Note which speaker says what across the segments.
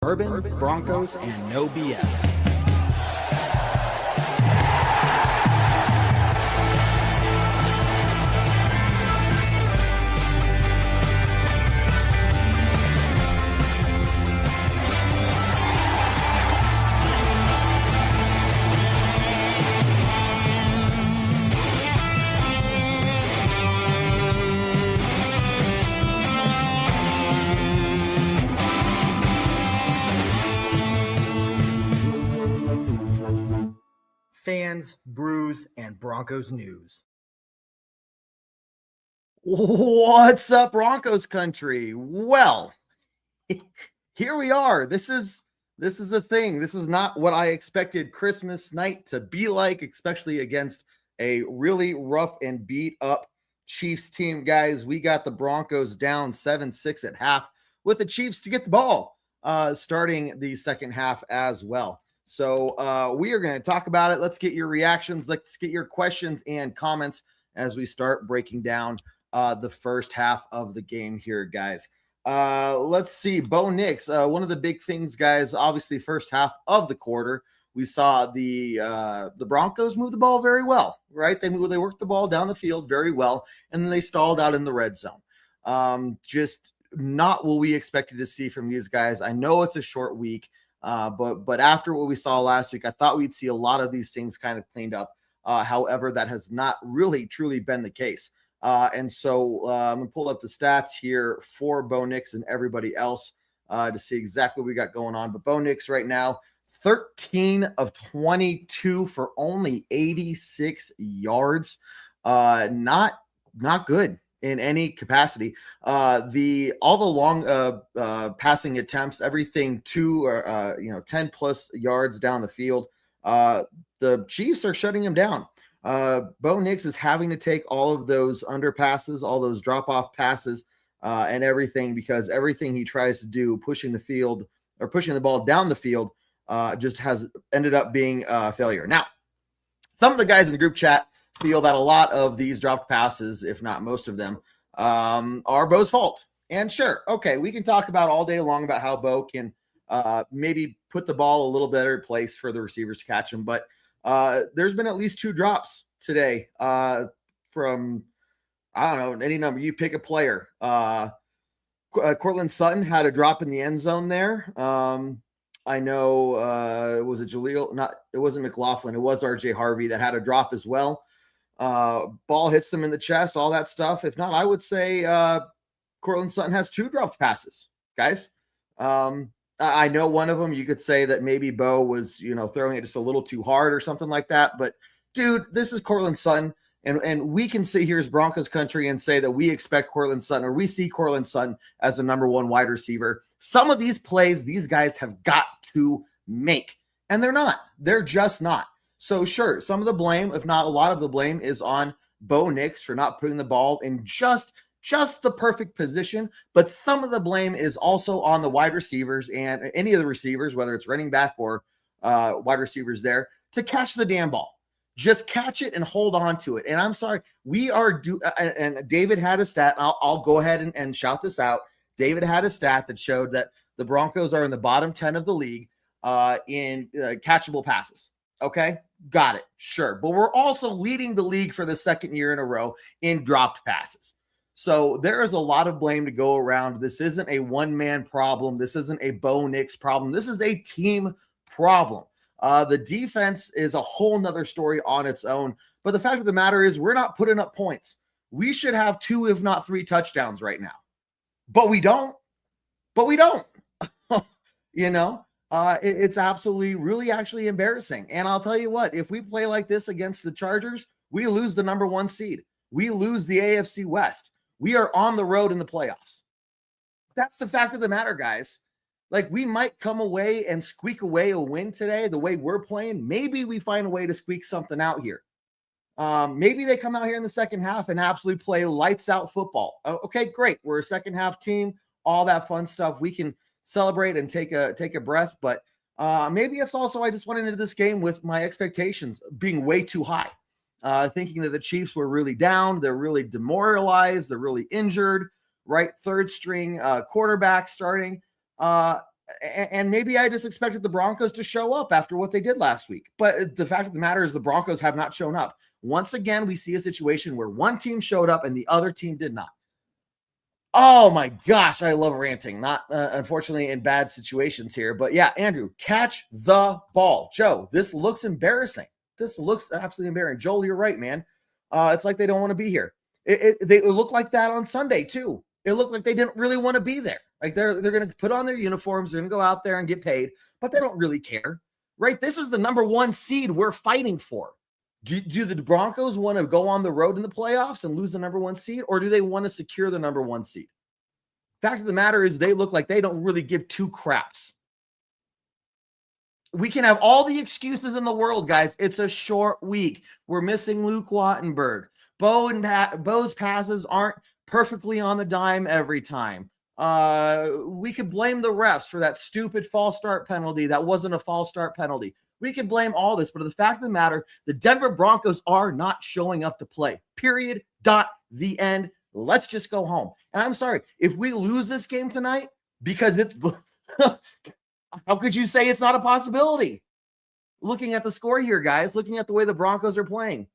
Speaker 1: Bourbon, Broncos, and no BS. Fans, brews, and Broncos news. What's up, Broncos country? Well, here we are. This is a thing. This is not what I expected Christmas night to be like, especially against a really rough and beat up Chiefs team. Guys, we got the Broncos down 7-6 at half with the Chiefs to get the ball starting the second half as well. So we are going to talk about it. Let's get your reactions. Let's get your questions and comments as we start breaking down the first half of the game here, guys. Let's see. Bo Nix, one of the big things, guys, obviously first half of the quarter, we saw the Broncos move the ball very well, right? They worked the ball down the field very well, and then they stalled out in the red zone. Just not what we expected to see from these guys. I know it's a short week. But after what we saw last week, I thought we'd see a lot of these things kind of cleaned up. However, that has not really truly been the case. And so I'm going to pull up the stats here for Bo Nix and everybody else to see exactly what we got going on. But Bo Nix right now, 13 of 22 for only 86 yards. Not good in any capacity. All the long passing attempts, everything 10 plus yards down the field. The Chiefs are shutting him down. Bo Nix is having to take all of those underpasses, all those drop off passes, and everything, because everything he tries to do, pushing the ball down the field, just has ended up being a failure. Now, some of the guys in the group chat feel that a lot of these dropped passes, if not most of them, are Bo's fault. And sure, okay, we can talk about all day long about how Bo can maybe put the ball a little better place for the receivers to catch him. But there's been at least 2 drops today from, I don't know, any number. You pick a player. Courtland Sutton had a drop in the end zone there. I know, was it Jaleel? It wasn't McLaughlin. It was RJ Harvey that had a drop as well. Ball hits them in the chest, all that stuff. If not, I would say Courtland Sutton has 2 dropped passes, guys. I know one of them, you could say that maybe Bo was, throwing it just a little too hard or something like that. But, dude, this is Courtland Sutton. And we can sit here as Broncos country and say that we expect Courtland Sutton, or we see Courtland Sutton as the number 1 wide receiver. Some of these plays, these guys have got to make. And they're not. They're just not. So, sure, some of the blame, if not a lot of the blame, is on Bo Nix for not putting the ball in just the perfect position. But some of the blame is also on the wide receivers and any of the receivers, whether it's running back or wide receivers there, to catch the damn ball. Just catch it and hold on to it. And I'm sorry, and David had a stat. I'll go ahead and shout this out. David had a stat that showed that the Broncos are in the bottom 10 of the league in catchable passes. Okay, got it. Sure. But we're also leading the league for the second year in a row in dropped passes. So there is a lot of blame to go around. This isn't a one-man problem. This isn't a Bo Nix problem. This is a team problem. The defense is a whole nother story on its own. But the fact of the matter is we're not putting up points. We should have 2, if not 3 touchdowns right now. But we don't. It's absolutely, really actually embarrassing. And I'll tell you what, if we play like this against the Chargers, we lose the number 1 seed. We lose the AFC West. We are on the road in the playoffs. That's the fact of the matter, guys. Like, we might come away and squeak away a win today the way we're playing. Maybe we find a way to squeak something out here. Maybe they come out here in the second half and absolutely play lights out football. Okay, great. We're a second half team, all that fun stuff. We can celebrate and take a breath. But maybe it's also, I just went into this game with my expectations being way too high. Thinking that the Chiefs were really down. They're really demoralized. They're really injured, right? Third string quarterback starting. And maybe I just expected the Broncos to show up after what they did last week. But the fact of the matter is the Broncos have not shown up. Once again, we see a situation where one team showed up and the other team did not. Oh my gosh, I love ranting. Not unfortunately in bad situations here. But yeah, Andrew, catch the ball. Joe, this looks embarrassing. This looks absolutely embarrassing. Joel, you're right, man. It's like they don't want to be here. They look like that on Sunday too. It looked like they didn't really want to be there. Like they're going to put on their uniforms, they're going to go out there and get paid, but they don't really care, right? This is the number one seed we're fighting for. Do the Broncos want to go on the road in the playoffs and lose the number one seed, or do they want to secure the number one seed? Fact of the matter is they look like they don't really give two craps. We can have all the excuses in the world, guys. It's a short week. We're missing Luke Wattenberg. Bo's passes aren't perfectly on the dime every time. We could blame the refs for that stupid false start penalty. That wasn't a false start penalty. We could blame all this, but the fact of the matter, the Denver Broncos are not showing up to play. Period. Dot. The end. Let's just go home. And I'm sorry, if we lose this game tonight, because it's how could you say it's not a possibility? Looking at the score here, guys, looking at the way the Broncos are playing,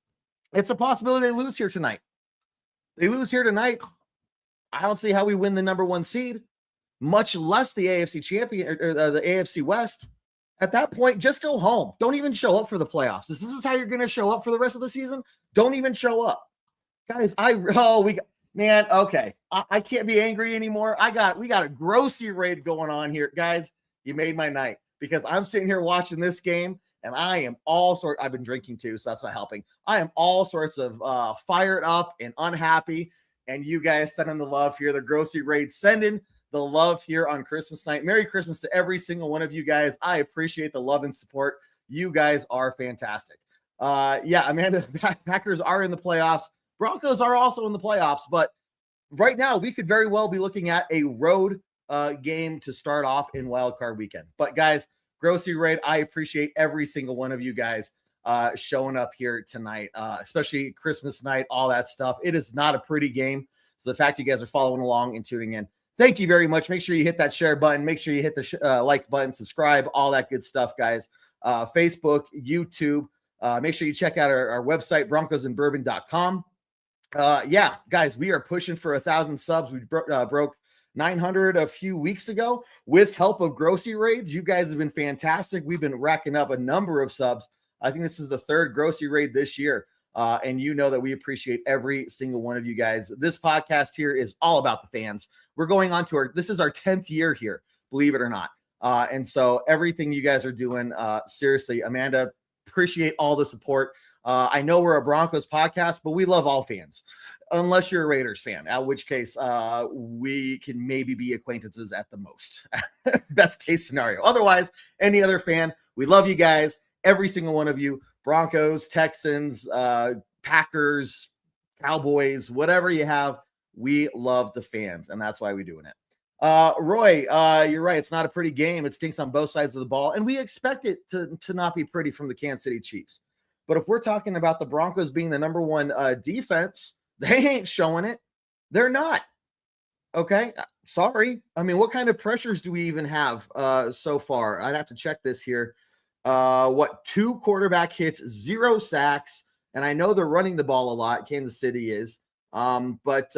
Speaker 1: it's a possibility they lose here tonight. They lose here tonight. I don't see how we win the number one seed, much less the AFC champion or the AFC West. At that point, just go home. Don't even show up for the playoffs. This is how you're going to show up for the rest of the season. Don't even show up, guys. Okay. I can't be angry anymore. We got a grocery raid going on here, guys. You made my night because I'm sitting here watching this game and I am I've been drinking too, so that's not helping. I am all sorts of fired up and unhappy. And you guys sending the love here, the grocery raid, sending the love here on Christmas night. Merry Christmas to every single one of you guys. I appreciate the love and support. You guys are fantastic. Amanda, Packers are in the playoffs. Broncos are also in the playoffs, but right now we could very well be looking at a road game to start off in Wild Card Weekend. But guys, grocery raid, I appreciate every single one of you guys showing up here tonight, especially Christmas night, all that stuff. It is not a pretty game. So the fact you guys are following along and tuning in, thank you very much. Make sure you hit that share button. Make sure you hit the like button, subscribe, all that good stuff, guys. Facebook, YouTube. Make sure you check out our website, broncosandbourbon.com. Guys, we are pushing for 1,000 subs. We broke 900 a few weeks ago with help of grocery raids. You guys have been fantastic. We've been racking up a number of subs. I think this is the third grocery raid this year. And you know that we appreciate every single one of you guys. This podcast here is all about the fans. We're going on to this is our 10th year here, believe it or not. And so everything you guys are doing, seriously, Amanda, appreciate all the support. I know we're a Broncos podcast, but we love all fans, unless you're a Raiders fan, at which case we can maybe be acquaintances at the most. Best case scenario. Otherwise, any other fan, we love you guys. Every single one of you, Broncos, Texans, Packers, Cowboys, whatever you have, we love the fans, and that's why we're doing it. Roy, you're right. It's not a pretty game. It stinks on both sides of the ball, and we expect it to not be pretty from the Kansas City Chiefs. But if we're talking about the Broncos being the number one defense, they ain't showing it. They're not. Okay, sorry. I mean, what kind of pressures do we even have so far? I'd have to check this here. 2 quarterback hits, 0 sacks, and I know they're running the ball a lot. Kansas City is. But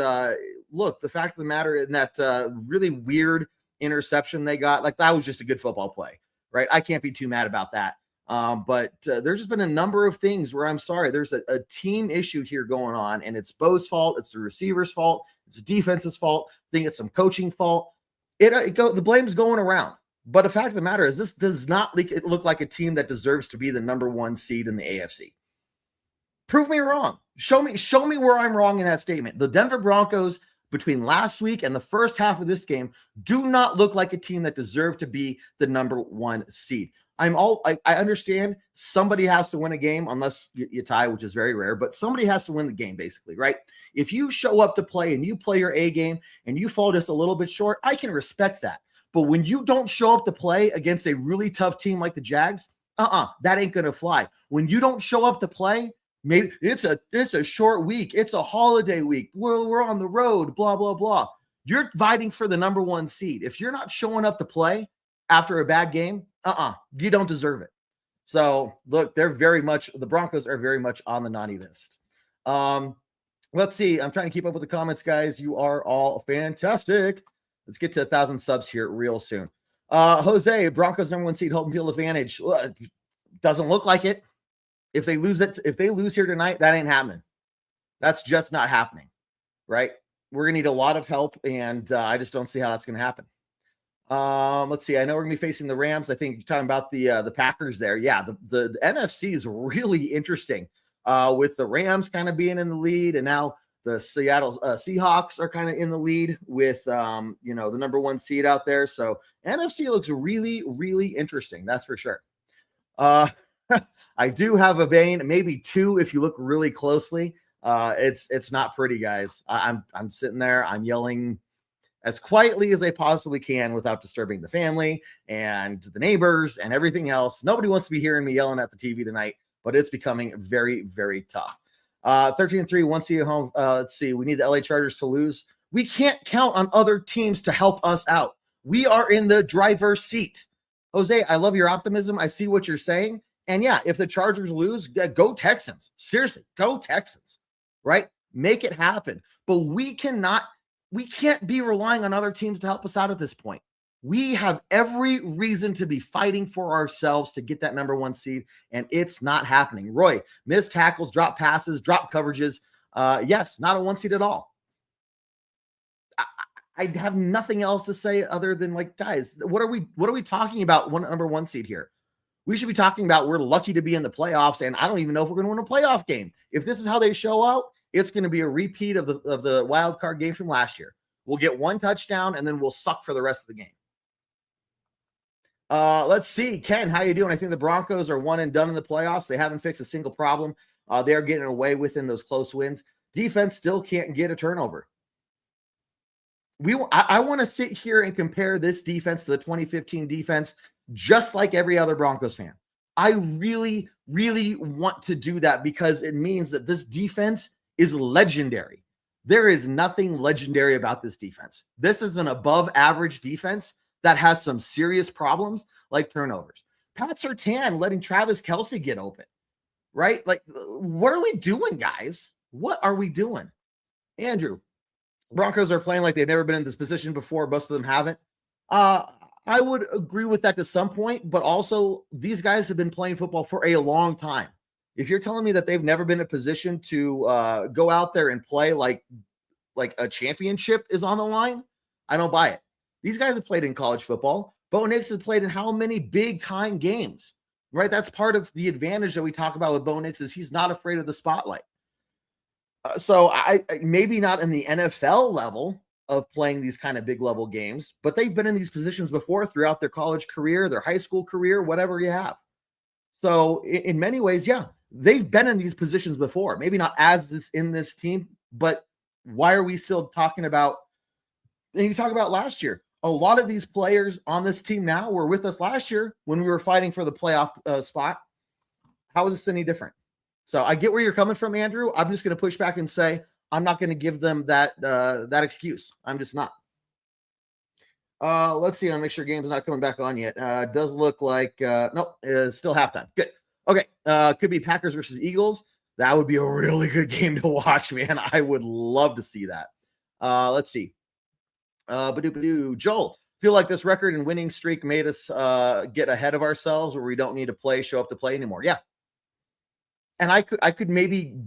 Speaker 1: look, the fact of the matter in that really weird interception they got, like that was just a good football play, right? I can't be too mad about that. But there's just been a number of things where I'm sorry, there's a team issue here going on, and it's Bo's fault, it's the receiver's fault, it's the defense's fault. I think it's some coaching fault. The blame's going around. But the fact of the matter is, this does not look like a team that deserves to be the number one seed in the AFC. Prove me wrong. Show me where I'm wrong in that statement. The Denver Broncos, between last week and the first half of this game, do not look like a team that deserve to be the number one seed. I understand somebody has to win a game unless you tie, which is very rare, but somebody has to win the game basically, right? If you show up to play and you play your A game and you fall just a little bit short, I can respect that. But when you don't show up to play against a really tough team like the Jags, that ain't going to fly. When you don't show up to play, maybe it's a short week. It's a holiday week. We're on the road, blah, blah, blah. You're fighting for the number one seed. If you're not showing up to play, after a bad game, you don't deserve it. So look, the Broncos are very much on the naughty list. Let's see. I'm trying to keep up with the comments, guys. You are all fantastic. Let's get to 1,000 subs here real soon. Jose, Broncos #1 seed, home field advantage. Doesn't look like it. If they lose here tonight, that ain't happening. That's just not happening, right? We're gonna need a lot of help, and I just don't see how that's gonna happen. Let's see. I know we're gonna be facing the Rams. I think you're talking about the Packers there. Yeah, the NFC is really interesting. With the Rams kind of being in the lead, and now the Seattle Seahawks are kind of in the lead with the #1 seed out there. So NFC looks really, really interesting. That's for sure. I do have a vein, maybe two if you look really closely. It's not pretty, guys. I'm sitting there, I'm yelling as quietly as I possibly can without disturbing the family and the neighbors and everything else. Nobody wants to be hearing me yelling at the TV tonight, but it's becoming very, very tough. 13-3, 1 seed at home. Let's see. We need the LA Chargers to lose. We can't count on other teams to help us out. We are in the driver's seat. Jose, I love your optimism. I see what you're saying. And yeah, if the Chargers lose, go Texans. Seriously, go Texans, right? Make it happen. But we can't be relying on other teams to help us out at this point. We have every reason to be fighting for ourselves to get that #1 seed, and it's not happening. Roy, missed tackles, drop passes, drop coverages. Yes, not a 1 seed at all. I have nothing else to say other than, like, guys, what are we talking about? #1 seed here. We should be talking about we're lucky to be in the playoffs, and I don't even know if we're going to win a playoff game. If this is how they show out, it's going to be a repeat of the wild card game from last year. We'll get one touchdown, and then we'll suck for the rest of the game. Let's see. Ken, how you doing? I think the Broncos are one and done in the playoffs. They haven't fixed a single problem. They're getting away within those close wins. Defense still can't get a turnover. I want to sit here and compare this defense to the 2015 defense, just like every other Broncos fan. I really, really want to do that because it means that this defense is legendary. There is nothing legendary about this defense. This is an above average defense that has some serious problems like turnovers. Pat Surtain letting Travis Kelce get open, right? Like, what are we doing, guys? What are we doing? Andrew, Broncos are playing like they've never been in this position before. Most of them haven't. I would agree with that to some point, but also these guys have been playing football for a long time. If you're telling me that they've never been in a position to go out there and play like a championship is on the line, I don't buy it. These guys have played in college football. Bo Nix has played in how many big-time games, right? That's part of the advantage that we talk about with Bo Nix is he's not afraid of the spotlight. So I maybe not in the NFL level of playing these kind of big-level games, but they've been in these positions before throughout their college career, their high school career, whatever you have. So in many ways, yeah, they've been in these positions before. Maybe not as this in this team, but why are we still talking about? And you talk about last year. A lot of these players on this team now were with us last year when we were fighting for the playoff spot. How is this any different? So I get where you're coming from, Andrew. I'm just going to push back and say I'm not going to give them that excuse. I'm just not. Let's see. I'll make sure game's not coming back on yet. Does look like nope, still halftime. Good. Okay. Could be Packers versus Eagles. That would be a really good game to watch, man. I would love to see that. Let's see. Joel, feel like this record and winning streak made us get ahead of ourselves where we don't need to show up to play anymore. Yeah. And I could maybe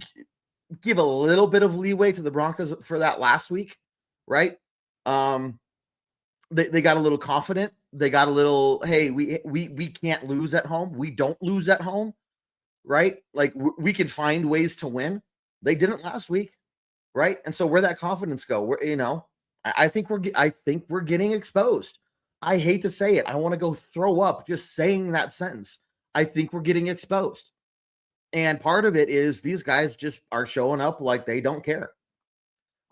Speaker 1: give a little bit of leeway to the Broncos for that last week, right? They got a little confident. They got a little, hey, we can't lose at home. We don't lose at home, right? Like we can find ways to win. They didn't last week, right? And so where that confidence go? I think we're getting exposed. I hate to say it. I want to go throw up just saying that sentence. I think we're getting exposed. And part of it is these guys just are showing up like they don't care.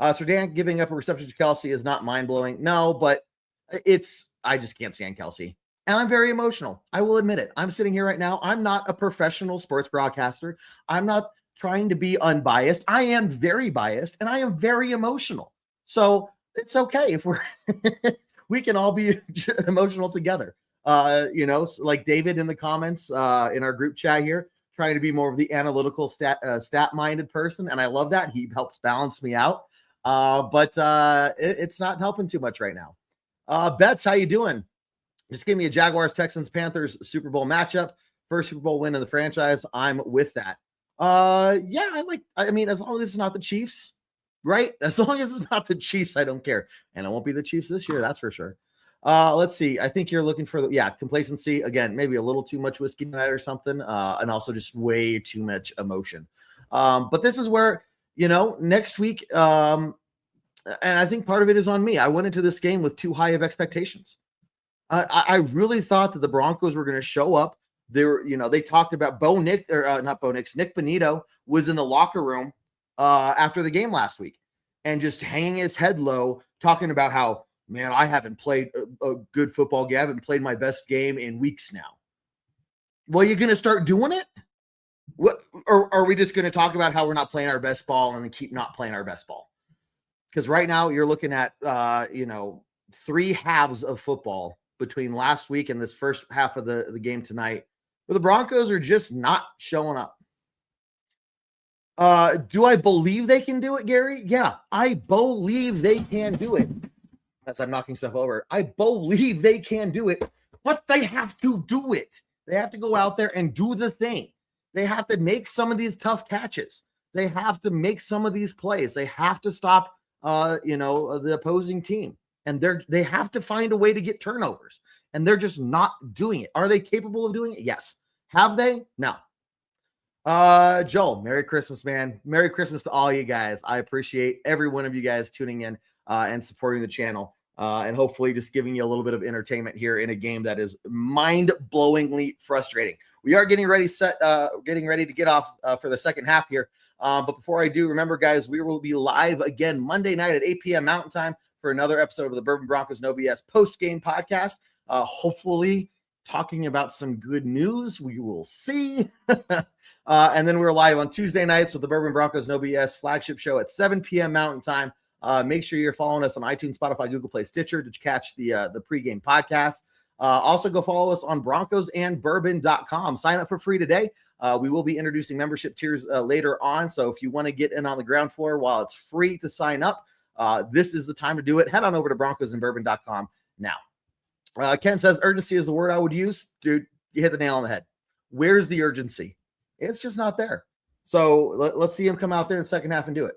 Speaker 1: Surtain giving up a reception to Kelce is not mind-blowing. No, but I just can't stand Kelce. And I'm very emotional. I will admit it. I'm sitting here right now. I'm not a professional sports broadcaster. I'm not trying to be unbiased. I am very biased and I am very emotional. So it's okay if we can all be emotional together. Like David in the comments in our group chat here, trying to be more of the analytical stat-minded person. And I love that. He helps balance me out. But it's not helping too much right now. Bets, how you doing? Just give me a Jaguars, Texans, Panthers Super Bowl matchup. First Super Bowl win in the franchise. I'm with that. As long as it's not the Chiefs, right? As long as it's not the Chiefs, I don't care. And it won't be the Chiefs this year, that's for sure. Let's see. I think you're looking for complacency. Again, maybe a little too much whiskey tonight or something. And also just way too much emotion. But this is where, next week, and I think part of it is on me. I went into this game with too high of expectations. I really thought that the Broncos were going to show up. They talked about Nick Bonitto was in the locker room after the game last week and just hanging his head low, talking about how, man, I haven't played a good football game. I haven't played my best game in weeks now. Well, you're going to start doing it? What, or are we just going to talk about how we're not playing our best ball and then keep not playing our best ball? Because right now you're looking at, 3 halves of football between last week and this first half of the game tonight, where the Broncos are just not showing up. Do I believe they can do it, Gary? Yeah, I believe they can do it. As I'm knocking stuff over, I believe they can do it, but they have to do it. They have to go out there and do the thing. They have to make some of these tough catches. They have to make some of these plays. They have to stop, the opposing team. And they have to find a way to get turnovers. And they're just not doing it. Are they capable of doing it? Yes. Have they? No. Joel, Merry Christmas, man. Merry Christmas to all you guys. I appreciate every one of you guys tuning in and supporting the channel. And hopefully just giving you a little bit of entertainment here in a game that is mind-blowingly frustrating. We are getting ready to get off for the second half here. But before I do, remember, guys, we will be live again Monday night at 8 p.m. Mountain Time for another episode of the Bourbon Broncos No BS post-game podcast. Hopefully talking about some good news. We will see. And then we're live on Tuesday nights with the Bourbon Broncos No BS flagship show at 7 p.m. Mountain Time. Make sure you're following us on iTunes, Spotify, Google Play, Stitcher to catch the pregame podcast. Also go follow us on broncosandbourbon.com. Sign up for free today. We will be introducing membership tiers later on. So if you want to get in on the ground floor while it's free to sign up, this is the time to do it. Head on over to broncosandbourbon.com now. Ken says urgency is the word I would use. Dude, you hit the nail on the head. Where's the urgency? It's just not there. So let's see him come out there in the second half and do it.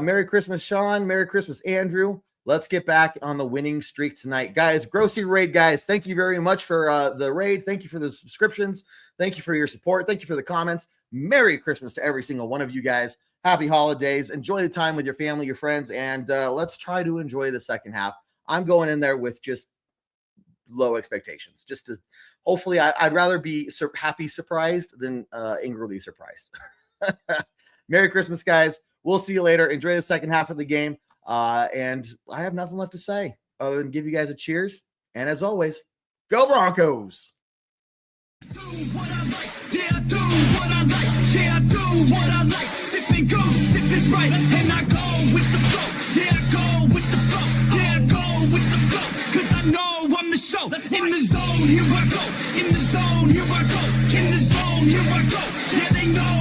Speaker 1: Merry Christmas, Sean. Merry Christmas, Andrew. Let's get back on the winning streak tonight. Guys, Grocery Raid, guys, thank you very much for the raid. Thank you for the subscriptions. Thank you for your support. Thank you for the comments. Merry Christmas to every single one of you guys. Happy holidays. Enjoy the time with your family, your friends, and let's try to enjoy the second half. I'm going in there with just low expectations. Just to hopefully, I'd rather be happy surprised than angrily surprised. Merry Christmas, guys. We'll see you later. Enjoy the second half of the game. And I have nothing left to say other than give you guys a cheers. And as always, go Broncos.
Speaker 2: Do what I like, yeah, do what I like, yeah, do what I like. Sip and go, sip is right, and I go with the flow, yeah, I go with the flow, yeah, I go with the flow, cause I know I'm the show. In the zone, here I go, in the zone, here I go, in the zone, here I go, yeah, they know